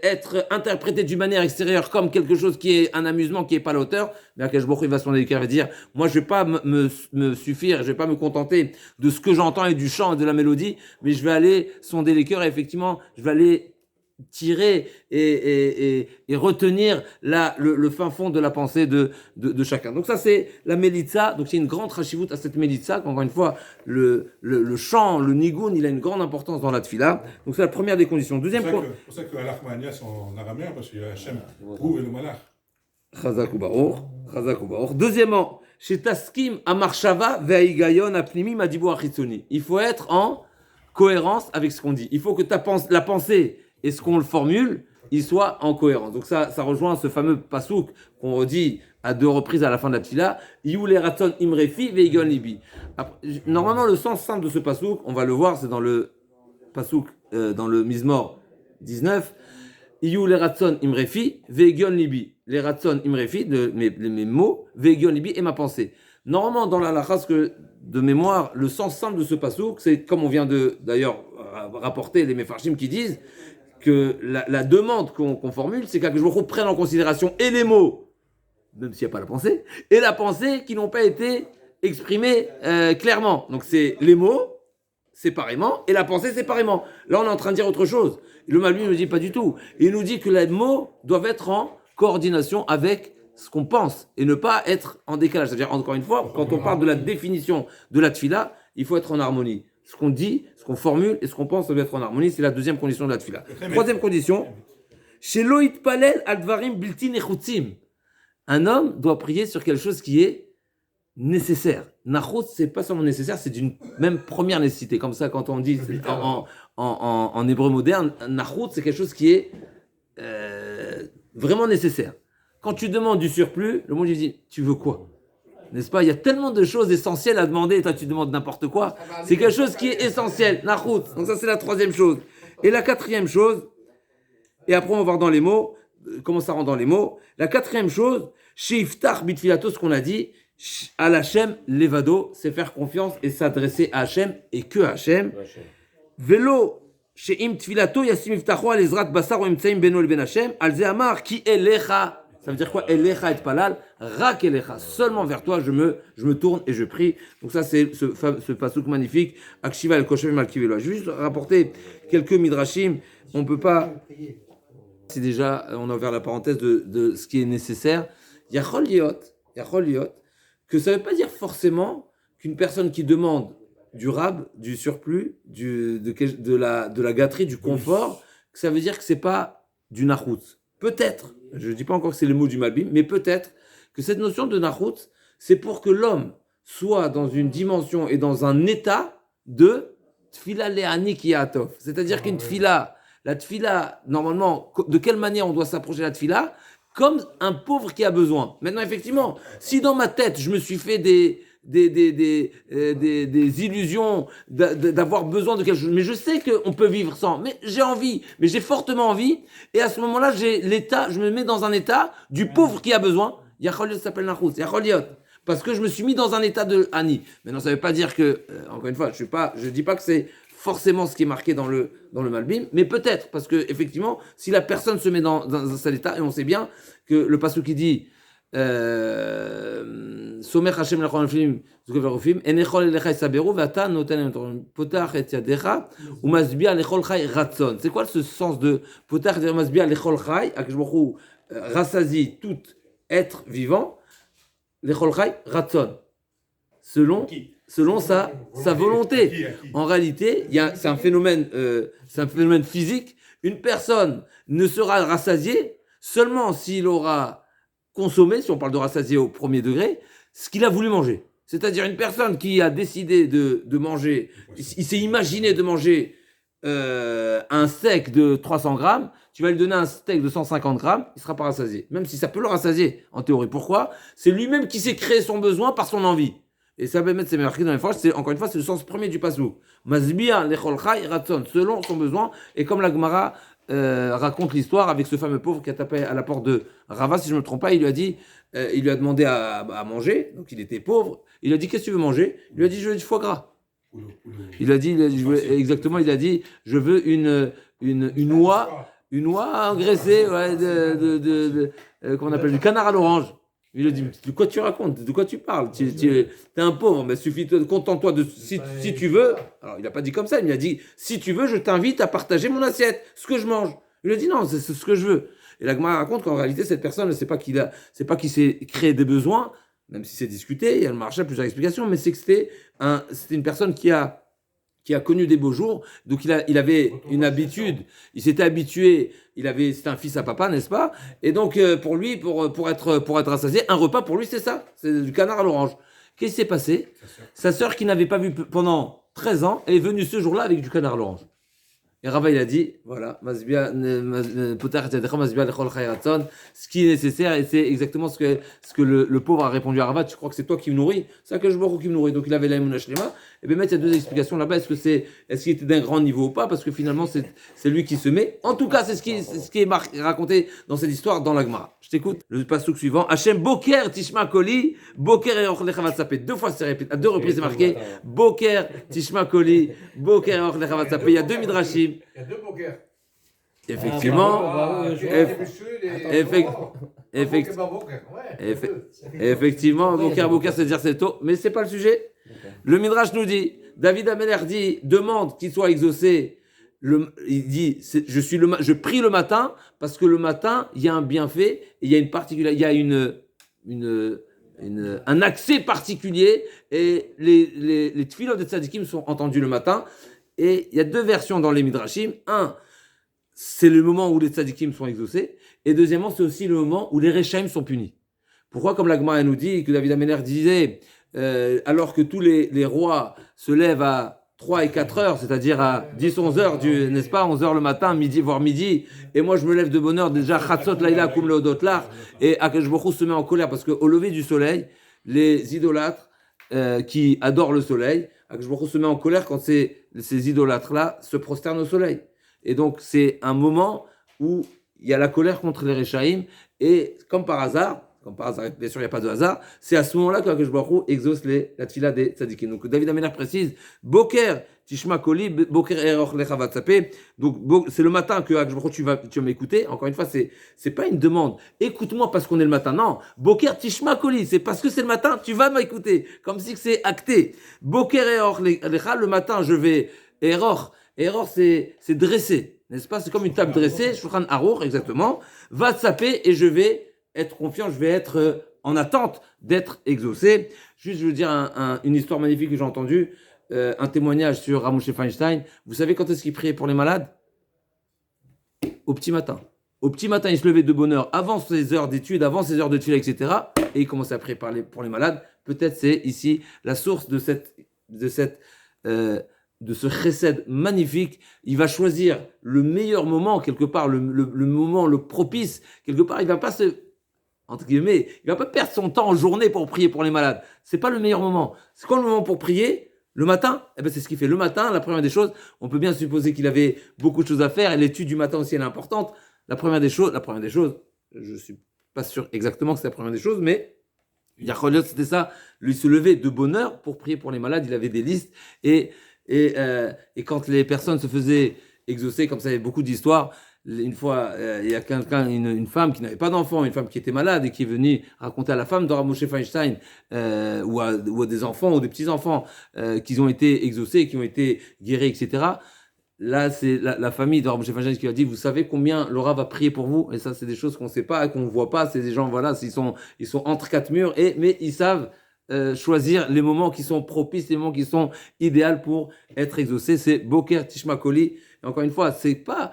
être interprété d'une manière extérieure comme quelque chose qui est un amusement qui est pas à la hauteur, mais Akadosh Baruch Hu, il va sonder les cœurs et dire, moi je vais pas me suffire, je vais pas me contenter de ce que j'entends et du chant et de la mélodie, mais je vais aller sonder les cœurs et effectivement, je vais aller tirer et retenir le fin fond de la pensée de chacun. Donc ça c'est la Mélitza, donc c'est une grande chashivut à cette Mélitza, encore une fois le chant, le nigoun, il a une grande importance dans la tefila. Donc c'est la première des conditions. Deuxième point. C'est pour ça que Alachmania c'est en araméen, parce qu'il y a Hachem, Rouh et le Malach. Chazak ou Baruch. Deuxièmement, Chez Taskim Amarshava Ve'igayon Apnimi Madibu Achitsoni. Il faut être en cohérence avec ce qu'on dit. Il faut que la pensée et ce qu'on le formule, ils soient en cohérence. Donc ça rejoint ce fameux pasouk qu'on redit à 2 reprises à la fin de la tfila. Yule Raton Imrefi Ve'igayon Libi. Normalement, le sens simple de ce pasouk, on va le voir, c'est dans le pasouk, dans le Mizmor 19. Iyu les ratson imrefi, vegion libi. Les ratson imrefi, mes mots, vegion libi et ma pensée. Normalement, dans la halakha de mémoire, le sens simple de ce pasouk, c'est comme on vient d'ailleurs rapporter les mefarshim qui disent que la demande qu'on formule, c'est qu'Akadosh Baruch Hu prenne en considération et les mots, même s'il n'y a pas la pensée, et la pensée qui n'ont pas été exprimés clairement. Donc c'est les mots séparément et la pensée séparément. Là, on est en train de dire autre chose. Le Malbim ne nous dit pas du tout. Il nous dit que les mots doivent être en coordination avec ce qu'on pense et ne pas être en décalage. C'est-à-dire, encore une fois, quand on parle de la définition de la tfila, il faut être en harmonie. Ce qu'on dit, ce qu'on formule et ce qu'on pense doit être en harmonie. C'est la deuxième condition de la tfila. Troisième condition, chez Loït Palel Advarim Biltin Echutzim. Un homme doit prier sur quelque chose qui est nécessaire. Nachut, c'est pas seulement nécessaire, c'est d'une même première nécessité. Comme ça, quand on dit en hébreu moderne, nachut, c'est quelque chose qui est vraiment nécessaire. Quand tu demandes du surplus, le monde lui dit, tu veux quoi? N'est-ce pas? Il y a tellement de choses essentielles à demander, et toi tu demandes n'importe quoi. C'est quelque chose qui est essentiel, nachut. Donc ça, c'est la troisième chose. Et la quatrième chose, et après on va voir dans les mots, comment ça rentre dans les mots. La quatrième chose, shiftar bitfilato, ce qu'on a dit, à l'Hachem, levado, c'est faire confiance et s'adresser à Hachem et que à Hachem. Velo, chez im tfilato, yasim iftacho al ezrat basar ou imtsaim beno el ben Hachem, al ze amar ki elecha. Ça veut dire quoi? Elecha et palal, rak elecha. Seulement vers toi, je me tourne et je prie. Donc ça, c'est ce pasouk magnifique. Akshiva el koshem al kivelo. Je vais juste rapporter quelques midrashim. On peut pas. C'est déjà, on a ouvert la parenthèse de ce qui est nécessaire. Yachol liot, que ça ne veut pas dire forcément qu'une personne qui demande du rab, du surplus, de la gâterie, du confort, que ça veut dire que c'est pas du nachut. Peut-être, je ne dis pas encore que c'est le mot du Malbim, mais peut-être que cette notion de nachut, c'est pour que l'homme soit dans une dimension et dans un état de tfila le'ani ki ya'atov. C'est-à-dire qu'une tfila, la tfila, normalement, de quelle manière on doit s'approcher de la tfila? Comme un pauvre qui a besoin. Maintenant, effectivement, si dans ma tête, je me suis fait des illusions d'avoir besoin de quelque chose, mais je sais qu'on peut vivre sans, mais j'ai envie, mais j'ai fortement envie, et à ce moment-là, je me mets dans un état du pauvre qui a besoin. Yacholiot s'appelle Nachut, Yacholiot. Parce que je me suis mis dans un état de Ani. Maintenant, ça ne veut pas dire que, encore une fois, je dis pas que c'est forcément ce qui est marqué dans le Malbim, mais peut-être, parce que effectivement, si la personne se met dans un sale état, et on sait bien que le passage qui dit Somer Hashem lechol anfim zukev arufim enechol elecha isaberu v'ata noten potach et yadecha umasbia lechol chai ratson. C'est quoi ce sens de potach et umasbia lechol chai? Akadosh Baruch Hu rassasie tout être vivant lechol chai ratson. Selon sa volonté. En réalité, c'est un phénomène physique. Une personne ne sera rassasiée seulement s'il aura consommé, si on parle de rassasié au premier degré, ce qu'il a voulu manger. C'est-à-dire une personne qui a décidé de manger, il s'est imaginé de manger un steak de 300 grammes, tu vas lui donner un steak de 150 grammes, il ne sera pas rassasié. Même si ça peut le rassasier, en théorie. Pourquoi? C'est lui-même qui s'est créé son besoin par son envie. Et ça va mettre ses marqué dans les phrases, encore une fois, c'est le sens premier du pasou. Masbia lechol chai ratson, selon son besoin. Et comme la Gemara raconte l'histoire avec ce fameux pauvre qui a tapé à la porte de Rava, si je ne me trompe pas, il lui a demandé à manger, donc il était pauvre. Il lui a dit, qu'est-ce que tu veux manger? Il lui a dit, je veux du foie gras. Il a dit, je veux une oie engraissée, qu'on appelle du canard à l'orange. Il lui a dit, de quoi tu racontes? De quoi tu parles? Tu es un pauvre, mais contente-toi de si tu veux. Alors, il n'a pas dit comme ça, il lui a dit, si tu veux, je t'invite à partager mon assiette, ce que je mange. Il lui a dit, non, c'est ce que je veux. Et la Gemara raconte qu'en réalité, cette personne, c'est pas qu'il s'est créé des besoins, même si c'est discuté, il y a le marché, plusieurs explications, mais c'est que c'était une personne qui a qui a connu des beaux jours, donc il avait une habitude, il s'était habitué, c'était un fils à papa, n'est-ce pas? Et donc pour lui, pour être rassasié, un repas pour lui c'est ça, c'est du canard à l'orange. Qu'est-ce qui s'est passé? Sa sœur qui n'avait pas vu pendant 13 ans est venue ce jour-là avec du canard à l'orange. Et Rava il a dit, voilà, ce qui est nécessaire, et c'est exactement ce que le pauvre a répondu à Rava, tu crois que c'est toi qui me nourris? C'est que je vois qui me nourrit. Donc il avait la Emouna Shlema. Et bien, il y a deux explications là-bas. Est-ce qu'il était d'un grand niveau ou pas? Parce que finalement, c'est lui qui se met. En tout cas, c'est ce qui est raconté dans cette histoire dans la Gemara. Je t'écoute. Le passouk suivant. Hachem Boker Tishma Koli, Boker et Orlechavat Sapé. Deux fois c'est répété, à deux reprises c'est marqué. Boker Tishma Koli, Boker et Orlechavat Sapé. Il y a deux midrashim. Il y a deux bokers. Effectivement. Effectivement, Boker, c'est dire c'est tôt, mais c'est pas le sujet. Le Midrash nous dit, David Ameler dit, demande qu'il soit exaucé. Il dit, je prie le matin parce que le matin il y a un bienfait, et il y a une particularité, il y a un accès particulier, et les tefilot de tzadikim sont entendus le matin. Et il y a deux versions dans les Midrashim. Un, c'est le moment où les tzadikim sont exaucés. Et deuxièmement, c'est aussi le moment où les Rechaim sont punis. Pourquoi, comme la Gemara nous dit, que David Ameler disait, alors que tous les rois se lèvent à 3 et 4 heures, c'est-à-dire à 10, 11 heures, n'est-ce pas, 11 heures le matin, midi, voire midi, et moi je me lève de bonne heure, déjà, Chatzot Laïla, Kum Leodot Lach, et Akadosh Baruch Hu se met en colère, parce qu'au lever du soleil, les idolâtres qui adorent le soleil, Akadosh Baruch Hu se met en colère quand ces idolâtres-là se prosternent au soleil. Et donc, c'est un moment où il y a la colère contre les Rechaïm, et comme par hasard, bien sûr, il n'y a pas de hasard, c'est à ce moment-là qu'Akadosh Baruch Hu exauce la tfila des tzadikim. Donc, David Ameler précise, Boker, Tishma Koli, Boker Eroch Lechavat Sapé. Donc, c'est le matin que Akadosh Baruch Hu, tu vas m'écouter. Encore une fois, c'est pas une demande. Écoute-moi parce qu'on est le matin. Non. Boker, Tishma Koli, c'est parce que c'est le matin, tu vas m'écouter. Comme si c'est acté. Boker Eroch Lecha, le matin, je vais, Eroch, c'est dresser. N'est-ce pas? C'est comme une table dressée, Shulchan Arour, exactement. Va saper et je vais être confiant, je vais être en attente d'être exaucé. Juste, je veux dire une histoire magnifique que j'ai entendue, un témoignage sur Ramoshe Feinstein. Vous savez quand est-ce qu'il priait pour les malades? Au petit matin. Au petit matin, il se levait de bonne heure, avant ses heures d'études, avant ses heures de tuiles, etc. Et il commençait à prier pour les malades. Peut-être c'est ici la source de ce chesed magnifique. Il va choisir le meilleur moment, quelque part, le moment le propice. Quelque part, il va pas entre guillemets, il va pas perdre son temps en journée pour prier pour les malades. C'est pas le meilleur moment. C'est quoi le moment pour prier? Le matin? Eh ben, c'est ce qu'il fait. Le matin, la première des choses, on peut bien supposer qu'il avait beaucoup de choses à faire, et l'étude du matin aussi, elle est importante. La première des choses, je suis pas sûr exactement que c'est la première des choses, mais Yacholiot, c'était ça. Lui se lever de bonne heure pour prier pour les malades. Il avait des listes, et quand les personnes se faisaient exaucer, comme ça, il y avait beaucoup d'histoires. Une fois, il y a une femme qui n'avait pas d'enfant, une femme qui était malade et qui est venue raconter à la femme de Ramoshe Feinstein ou à des enfants ou des petits-enfants qu'ils ont été exaucés, qui ont été guéris, etc. Là, c'est la famille de Ramoshe Feinstein qui a dit, vous savez combien Laura va prier pour vous? Et ça, c'est des choses qu'on ne sait pas, qu'on ne voit pas. C'est des gens, voilà, ils sont entre quatre murs, mais ils savent choisir les moments qui sont propices, les moments qui sont idéaux pour être exaucés. C'est Boker Tishma Koli. Et encore une fois, c'est pas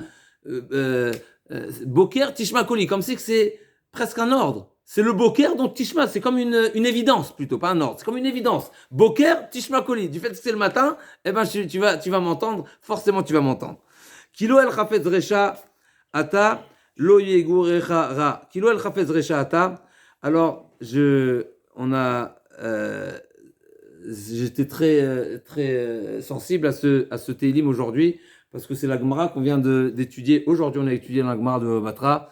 Boker Tishma Koli, comme si que c'est presque un ordre. C'est le Boker dont Tishma, c'est comme une évidence plutôt, pas un ordre, c'est comme une évidence. Boker Tishma Koli, du fait que c'est le matin, eh ben tu vas m'entendre, forcément tu vas m'entendre. Kilo el chafetz resha ata lo yegurecha ra. Kilo el chafetz resha ata. Alors j'étais très sensible à ce Télim aujourd'hui, parce que c'est la Gemara qu'on vient d'étudier. Aujourd'hui, on a étudié la Gemara de Batra.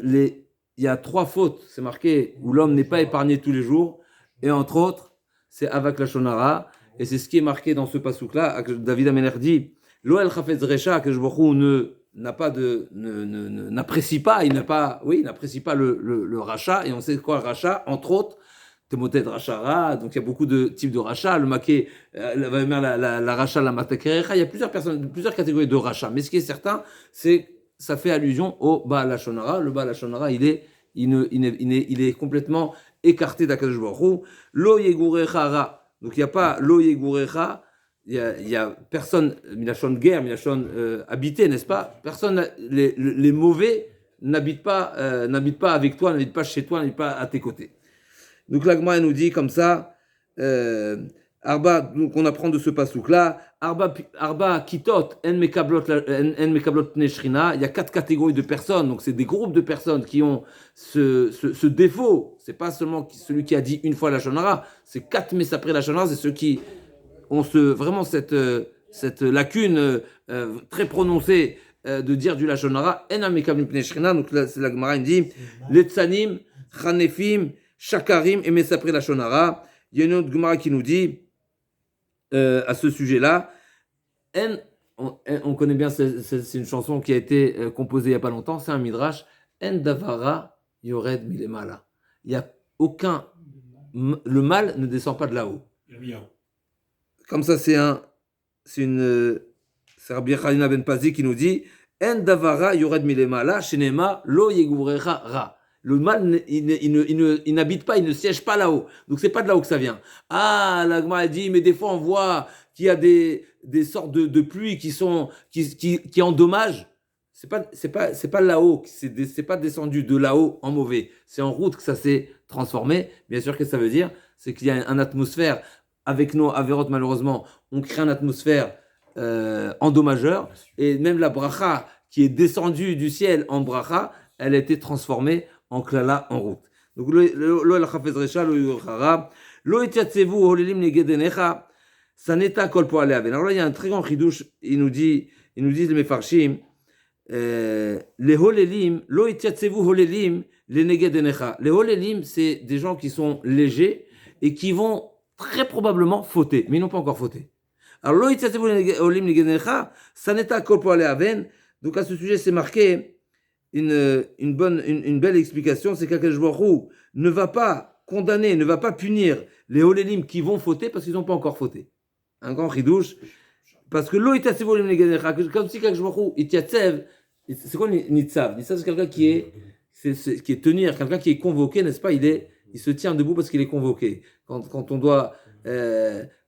Il y a 3 fautes, c'est marqué, où l'homme n'est pas épargné tous les jours. Et entre autres, c'est Avak Lashon Hara. Et c'est ce qui est marqué dans ce pasouk-là. David Ameler dit, Lo el chafetz resha, que je n'apprécie pas, il n'apprécie pas le rachat. Et on sait quoi, le rachat, entre autres, Temotet Rachara, donc il y a beaucoup de types de rachats, le maquet, la racha, la matakerecha, il y a plusieurs catégories de rachats. Mais ce qui est certain, c'est que ça fait allusion au Baal Lashon Hara. Le Baal Lashon Hara, il est complètement écarté d'Akadosh Baruch Hu. Lo yegurecha ra. Donc il n'y a pas lo yegurecha, il y a personne, Milachon guerre, Milachon habité, n'est-ce pas? Personne, les mauvais n'habitent pas avec toi, n'habitent pas chez toi, n'habitent pas à tes côtés. Donc la Gemara nous dit comme ça, Arba, donc on apprend de ce pasouk-là, Arba kitot en mekablot neshrina, il y a 4 catégories de personnes, donc c'est des groupes de personnes qui ont ce défaut, c'est pas seulement celui qui a dit une fois la shonara, c'est 4 mesapré la shonara, c'est ceux qui ont vraiment cette lacune très prononcée de dire du lashon hara, en mekablim pnei shrina. Donc là, c'est la Gemara, il dit les tsanim, chanefim, shakarim et mesapré lashon hara. Il y a une autre Gemara qui nous dit à ce sujet-là, on connaît bien, c'est une chanson qui a été composée il n'y a pas longtemps, c'est un midrash, en davara yored milemala. Il n'y a aucun, le mal ne descend pas de là-haut. Comme ça, c'est Rabbi Chanina ben Pazi qui nous dit En davara yored milemala shenema lo yegurecha ra. Le mal, il n'habite pas, il ne siège pas là-haut. Donc c'est pas de là-haut que ça vient. Ah, la Gemara dit, mais des fois on voit qu'il y a des sortes de pluies qui endommagent. C'est pas là-haut, c'est pas descendu de là-haut en mauvais. C'est en route que ça s'est transformé. Bien sûr, qu'est-ce que ça veut dire? C'est qu'il y a une atmosphère. Avec nos avérotes, malheureusement, on crée une atmosphère endommageur. Et même la bracha qui est descendue du ciel en bracha, elle a été transformée en klala, en route. Donc, lo el chafez recha, lo yuchara, lo etiatzevu holelim negedenecha, saneta kol poale aven. Alors là, il y a un très grand chidouche. Ils nous disent les mefarshim, les holelim, lo etiatzevu holelim, les negedenecha. Les holelim, c'est des gens qui sont légers et qui vont très probablement fauter, mais ils n'ont pas encore fauté. Alors, lo etiatzevu holelim negedenecha, saneta kol poale aven. Donc, à ce sujet, c'est marqué une belle explication, c'est qu'Akadosh Baruch Hu ne va pas condamner, ne va pas punir les holélim qui vont fauter parce qu'ils n'ont pas encore fauté. Un grand chidouche. Parce que l'eau itatsev holélim negedenecha, comme si Akadosh Baruch Hu itatsev, c'est quoi nitzav? Nitzav, c'est quelqu'un qui est tenir, quelqu'un qui est convoqué, n'est-ce pas? Il se tient debout parce qu'il est convoqué. Quand on doit,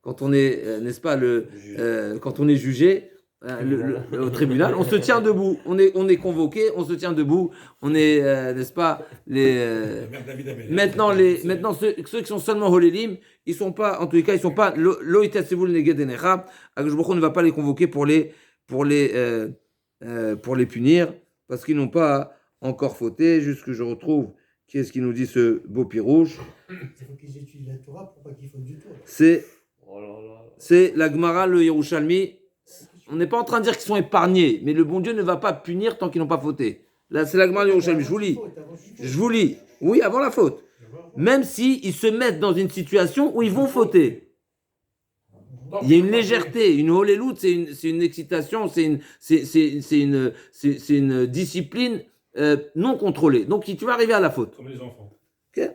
quand on est, n'est-ce pas, quand on est jugé, au tribunal, on se tient debout, on est convoqué, on se tient debout, on est, n'est-ce pas, maintenant ceux qui sont seulement holélim, ils sont pas, en tous les cas, ils sont pas loïtatsevul negedenecha. Akadosh Baruch Hu ne va pas les convoquer pour les punir parce qu'ils n'ont pas encore fauté. Juste que je retrouve qui est-ce qui nous dit ce beau pirouche. Il faut qu'ils étudient la Torah pour pas qu'ils fautent du tout. C'est la Gemara, le Yerushalmi. On n'est pas en train de dire qu'ils sont épargnés, mais le bon Dieu ne va pas punir tant qu'ils n'ont pas fauté. Là, c'est la Gemara du Yerushalmi. Je vous lis. Oui, avant la faute. Même s'ils se mettent dans une situation où ils vont fauter. Il y a une légèreté, une holéloute, c'est une excitation, c'est une discipline non contrôlée. Donc, tu vas arriver à la faute. Comme les enfants. Ok.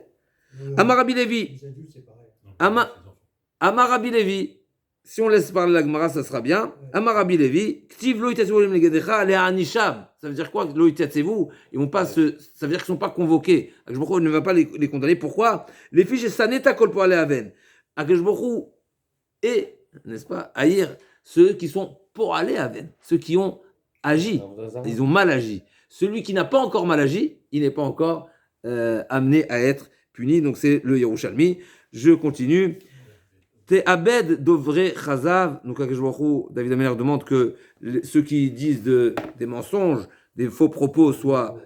Amarabi Lévi. Les adultes, c'est pareil. Amarabi Lévi. Si on laisse parler la Gemara, ça sera bien. Amarabi Lévi, Ktiv lo itatsevu holélim negedecha le anisham. Ça veut dire quoi? Lo itatsevu, ils vont pas ça veut dire qu'ils sont pas convoqués. Akadosh Baruch Hu ne va pas les condamner. Pourquoi? Les fiches et saneta kol poale aven. Akadosh Baruch Hu et, n'est-ce pas, haïr ceux qui sont pour aller aven, ceux qui ont agi, ils ont mal agi. Celui qui n'a pas encore mal agi, il n'est pas encore amené à être puni. Donc c'est le Yerushalmi. Je continue. T'es abed d'ovre chazav. Donc Akadosh Baruch Hu, David Ameller demande que ceux qui disent des mensonges, des faux propos soient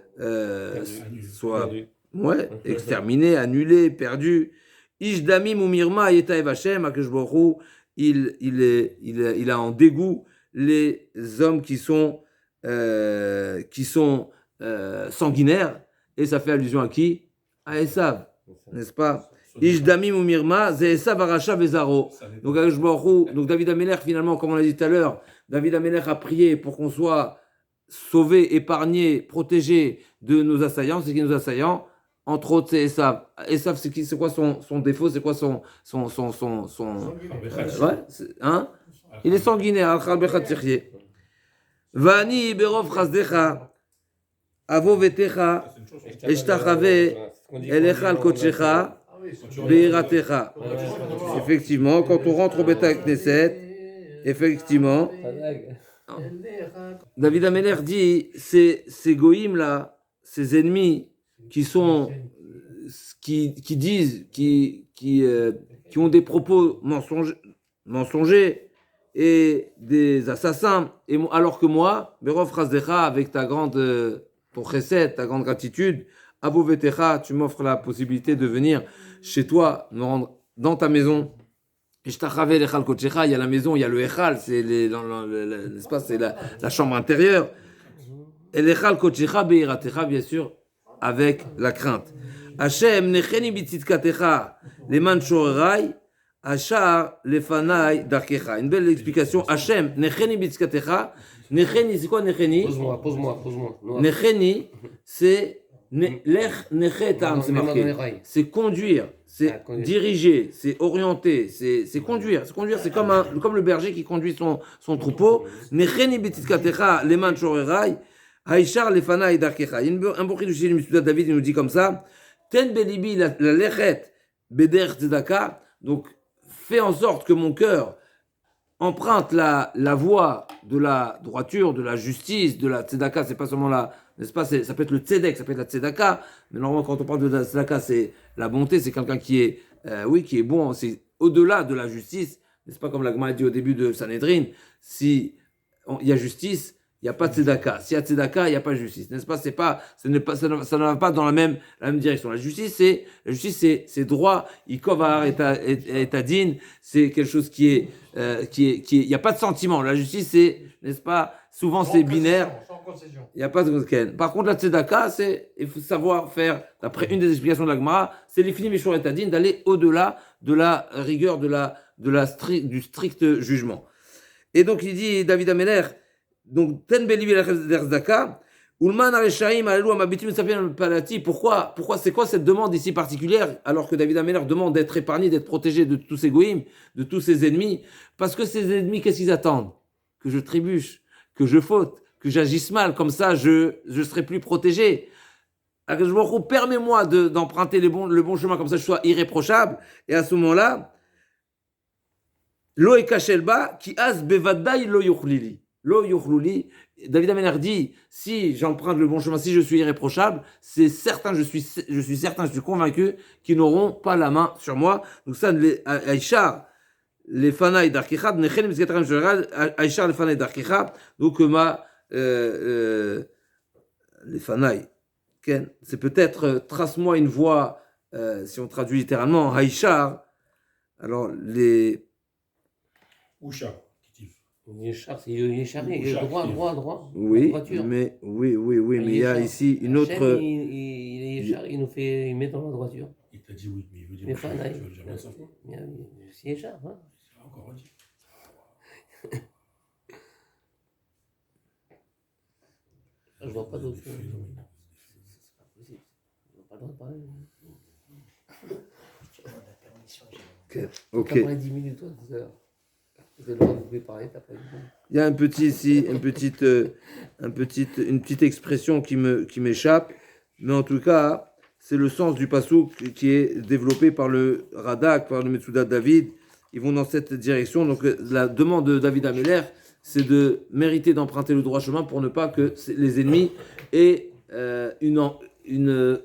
exterminés, annulés, perdus. Ishdamim ou mirma yeta evashem. Akadosh Baruch Hu, il a en dégoût les hommes qui sont sanguinaires. Et ça fait allusion à qui? À Esav, n'est-ce pas? Ishdamim ou mirma, ze Esav aracha vezaro. Donc David Ameller, finalement, comme on l'a dit tout à l'heure, David Ameller a prié pour qu'on soit sauvé, épargné, protégé de nos assaillants. C'est qui nos assaillants? Entre autres, c'est Esav. Esav, c'est quoi son défaut? C'est quoi son il est sanguinaire. Al-Khal Bechat Tirye. Vani berov chazdecha, avo vetecha, eshtachave, elecha al-kochecha, beiratecha. Effectivement, quand on rentre au Beta Knesset, effectivement, David Ameller dit ces goïms là, ces ennemis qui sont qui disent qui ont des propos mensongers et des assassins, et alors que moi, Berov Razdecha, avec ta grande ton chesed, ta grande gratitude, Abo Vetecha, tu m'offres la possibilité de venir chez toi, me rendre dans ta maison. Il y a la maison, il y a le Echal, c'est l'espace, c'est la chambre intérieure. Et l'Echal Kochecha Beiratecha, bien sûr, avec la crainte. Hashem, Necheni Bitzitkatecha, Leman Shorerai, Achar, Lefanai, Darkecha. Une belle explication. Hashem, Necheni Bitzitkatecha. Necheni, c'est quoi Necheni? Pose-moi. Necheni, c'est Lech Nechetam, c'est marqué. C'est conduire, c'est diriger, c'est orienter, c'est conduire. C'est comme le berger qui conduit son troupeau. Necheni Bitzitkatecha, Leman Shorerai, Haïchar Lefanai, Darkecha. Il y a un bon du Shin Misuda David, il nous dit comme ça. Ten Belibi, la Lechet, Beder Tzedaka. Donc, fais en sorte que mon cœur emprunte la voie de la droiture, de la justice, de la tzedaka. C'est pas seulement la, n'est-ce pas, ça peut être le tzedek, ça peut être la tzedaka, mais normalement quand on parle de la tzedaka, c'est la bonté, c'est quelqu'un qui est, qui est bon, c'est au-delà de la justice, n'est-ce pas, comme la Gemara dit au début de Sanhedrin, si il y a justice, il n'y a pas de tzedaka. S'il y a tzedaka, il n'y a pas de justice, n'est-ce pas? C'est pas, ça ne va pas dans la même direction. La justice, c'est droit. Ikovar et tadin, c'est quelque chose qui est, il n'y a pas de sentiment. La justice, c'est, n'est-ce pas? Souvent, c'est binaire. Sans concession. Il n'y a pas de concession. Par contre, la tzedaka, il faut savoir faire, d'après une des explications de la Gemara, c'est les finis mishur et tadin, d'aller au-delà de la rigueur, du strict jugement. Et donc, il dit, David Ameller, donc, ten belibi l'erdaka, ulman areshaim alelu amabitim sapiens palati. Pourquoi c'est quoi cette demande ici particulière, alors que David Ameller demande d'être épargné, d'être protégé de tous ces goïms, de tous ces ennemis? Parce que ces ennemis, qu'est-ce qu'ils attendent? Que je trébuche, que je faute, que j'agisse mal, comme ça je serai plus protégé. Alors, permets-moi d'emprunter le bon chemin, comme ça je sois irréprochable, et à ce moment-là, lo ekashelba ki az bevadai lo yuchlili. Lo yuchluli. David Ameller dit, si j'emprunte le bon chemin, si je suis irréprochable, c'est certain, je suis convaincu qu'ils n'auront pas la main sur moi. Donc ça, Aïchar, les fanaï d'Arkecha, Nechen Miskatarem Général, Aïchar, les fanaï d'Arkecha, donc les fanaï, c'est peut-être trace-moi une voie, si on traduit littéralement, Aïchar, alors les. Oucha. Yéchar, c'est Yéchar, droit. Oui, mais il y a ici une autre. Il est Yéchar, il met dans la droiture. Il t'a dit oui, mais il veut dire Mais Oucha, Fanaï. tu veux dire bien ça. C'est Yéchar, hein. C'est encore redit. Je vois pas d'autre chose. C'est pas possible. Je vois pas le droit de parler. Ok. T'as parlé 10 minutes, toi, tout à l'heure. Vous pouvez parler, t'as pas dit. Il y a une petite expression qui m'échappe, mais en tout cas, c'est le sens du passouk qui est développé par le Radak, par le Metsuda David. Ils vont dans cette direction. Donc, la demande de David Ameller, c'est de mériter d'emprunter le droit chemin pour ne pas que les ennemis aient une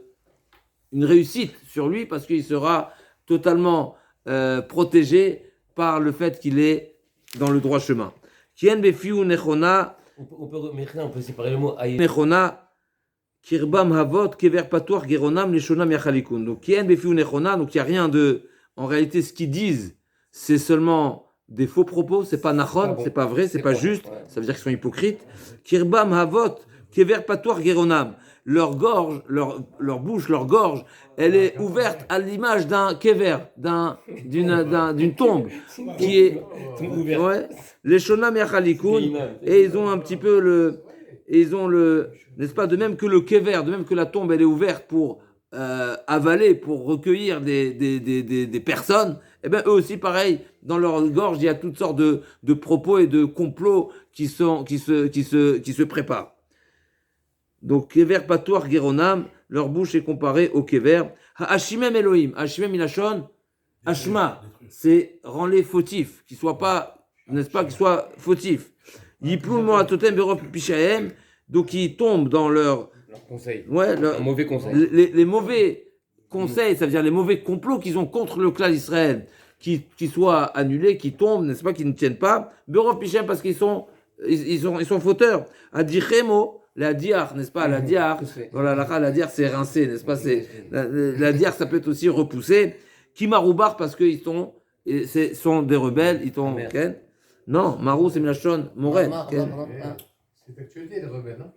réussite sur lui, parce qu'il sera totalement protégé par le fait qu'il est dans le droit chemin. Kien befiu nechona. On peut séparer le mot aïe. Nechona kirbam havot kever patoir geronam leshonam yachalikun. Donc kien befiu nechona. Donc il y a rien de. En réalité, ce qu'ils disent, c'est seulement des faux propos. C'est pas nachon, c'est pas vrai, c'est pas juste. Ça veut dire qu'ils sont hypocrites. Kirbam havot kever patoir geronam. Leur gorge, leur bouche, leur gorge, elle est ouverte à l'image d'un kever, d'une tombe qui est, ouais, les shonam yachalikoun, et ils ont un petit peu n'est-ce pas, de même que le kever, de même que la tombe elle est ouverte pour avaler, pour recueillir des personnes, et bien eux aussi pareil, dans leur gorge il y a toutes sortes de propos et de complots qui se préparent. Donc, Kever Patoir Geronam, leur bouche est comparée au Kever. Hashimem Elohim, Hashimem Ilachon, Hashma, c'est rend-les fautifs, qu'ils ne soient pas n'est-ce pas, qui soient fautifs. Yiplou mo'atotem berov pishahem, donc ils tombent dans leur conseil. Ouais, Un mauvais conseil. les mauvais conseils, ça veut dire les mauvais complots qu'ils ont contre le clan d'Israël, qui soient annulés, qui tombent, n'est-ce pas, qui ne tiennent pas. Berov pishahem parce qu'ils sont fauteurs. Adichemo, la diar, n'est-ce pas, la diar, voilà, la diar c'est rincer, n'est-ce pas, la diar ça peut être aussi repousser. Kimaroubar parce qu'ils sont des rebelles, ils sont, Ken. Non, Marou c'est Milachon, Moret. C'est d'actualité, les rebelles, non?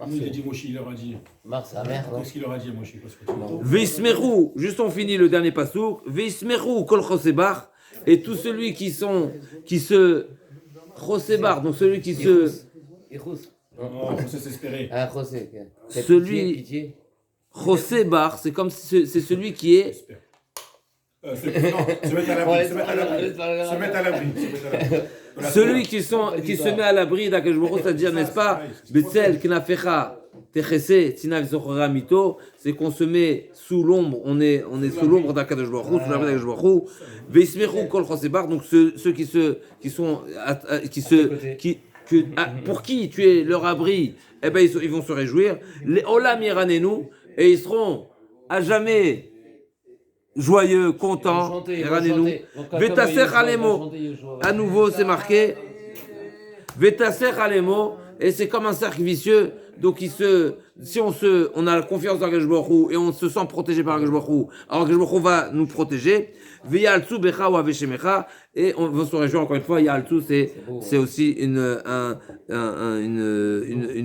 Il a dit Moshi, il leur a dit. Mars, sa mère, non? Qu'est-ce qu'il leur a dit, Moshi? Veismeru, juste on finit le dernier pasouk. Veismeru kol chosebar, et tout celui qui se chosebar, donc celui qui se Non, il faut s'espérer. Ah, José. celui chosebar, c'est comme c'est celui qui est Se mettre à l'abri. Se mettre à l'abri. celui qui se met à l'abri d'Akashboro, c'est-à-dire, n'est-ce pas, Betzel Knafecha Techese Tina Visochora Mito, c'est qu'on se met sous l'ombre, on est sous l'ombre d'Akashboro, sous l'abri d'Akashboro, Veismeru kol chosebar, donc ceux pour qui tu es leur abri, eh ben ils vont se réjouir. Les Olam Yeranenu, et ils seront à jamais joyeux, contents. Yeranenu. Vetaser Halemo, à nouveau c'est marqué. Vetaser Halemo, et c'est comme un cercle vicieux. Donc si on a la confiance dans Akadosh Baruch Hu et on se sent protégé par Akadosh Baruch Hu, alors Akadosh Baruch Hu va nous protéger. V'yaltzu becha ou aveshemecha, et on va se réjouir encore une fois. Yaltzu c'est aussi une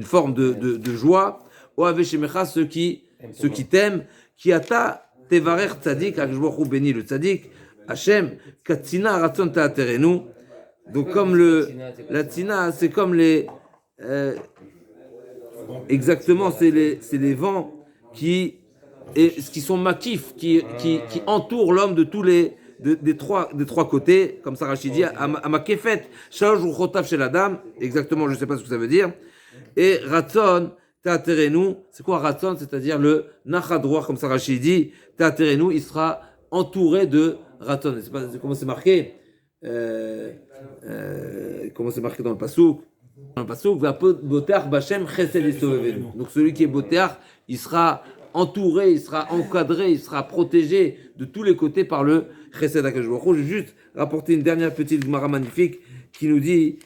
forme de joie. Ou aveshemecha, ceux qui t'aiment, qui ata tevarer tzadik, Akadosh Baruch Hu bénit le tzadik. Hashem katzina ratzon ta'aterenu. Donc comme la tzina, c'est comme les exactement, c'est les vents qui sont makifs, qui entourent l'homme de tous des trois côtés, comme ça Rachid dit, à makefet, shalosh ruchotav shel adam, exactement, je ne sais pas ce que ça veut dire, et ratzon ta'aterenu, c'est quoi ratzon? C'est-à-dire le nachadroir, comme ça Rachid dit, ta'aterenu, il sera entouré de ratzon. C'est pas comment c'est marqué, comment c'est marqué dans le pasouk. Donc celui qui est botéar, il sera entouré, il sera encadré, il sera protégé de tous les côtés par le chesed HaKadosh Baruch Hu. Je vais juste rapporter une dernière petite Gemara magnifique qui nous dit,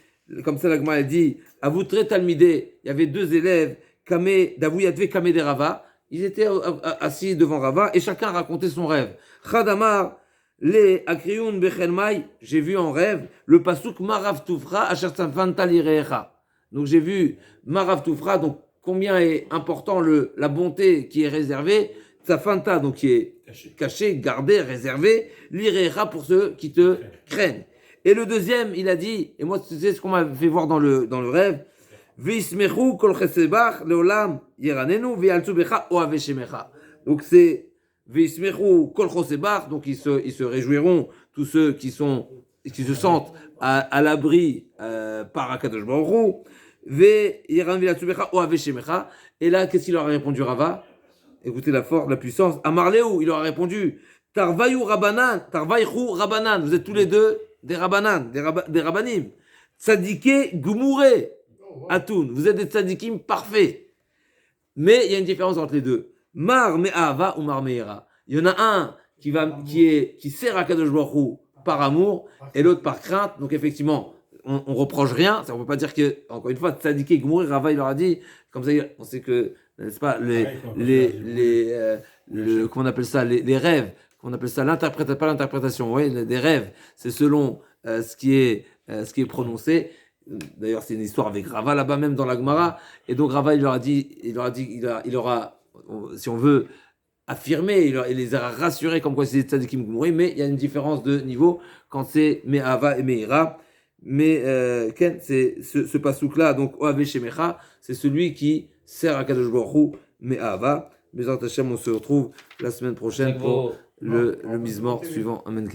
comme ça la Gemara elle dit, à vous très talmidé, il y avait deux élèves, Davou Yadve Kameh de Rava, ils étaient assis devant Rava et chacun racontait son rêve. Chadamar les Akriyun Bechelmai, j'ai vu en rêve le pasuk Marav Tufra Asher Tzanfanta Lirecha. Donc j'ai vu Marav Tufra, donc combien est important la bonté qui est réservée, Tzafanta, donc qui est caché, gardé, réservé, Lirecha pour ceux qui te craignent. Et le deuxième, il a dit, et moi c'est ce qu'on m'a fait voir dans le rêve, Vismechu kol chesebach leolam yeranenu v'yaltzu becha oaveshemecha. Donc c'est Vismechu kol chosebach, donc ils se réjouiront tous ceux qui se sentent à l'abri par Akadosh Baruch Hu. Ve'yeran v'yaltzu becha oaveshemecha. Et là, qu'est-ce qu'il leur a répondu Rava? Écoutez la force, la puissance. Amarleu, il leur a répondu Tarvayu Rabanan, Tarvayu Rabanan. Vous êtes tous les deux des Rabanan, des Rabbanim. Tzadike Gumure. Atoun, vous êtes des tzadikim parfaits. Mais il y a une différence entre les deux. Mar me'ava ou mar me'ira. Il y en a un qui sert à Kadosh Baruch Hu par amour et l'autre par crainte. Donc effectivement, on reproche rien. Ça, on peut pas dire que, encore une fois, tzadiké gumourir, Rava il leur a dit, comme ça, on sait que, n'est-ce pas, comment on appelle ça, les rêves, qu'on appelle ça l'interprétation, pas l'interprétation, oui, des rêves, c'est selon ce qui est prononcé. D'ailleurs, c'est une histoire avec Rava là-bas même dans la Gemara. Et donc Rava, il aura, si on veut, affirmer, il les a rassurés comme quoi c'est des tzadikim gumourim, mais il y a une différence de niveau quand c'est Me'ava et Me'ira. Mais Ken, c'est ce pasouk-là, donc Oave Shemecha, c'est celui qui sert à Kadosh Baruch Hu, Me'ava. Mais on se retrouve la semaine prochaine pour le Mizmor suivant. Amen.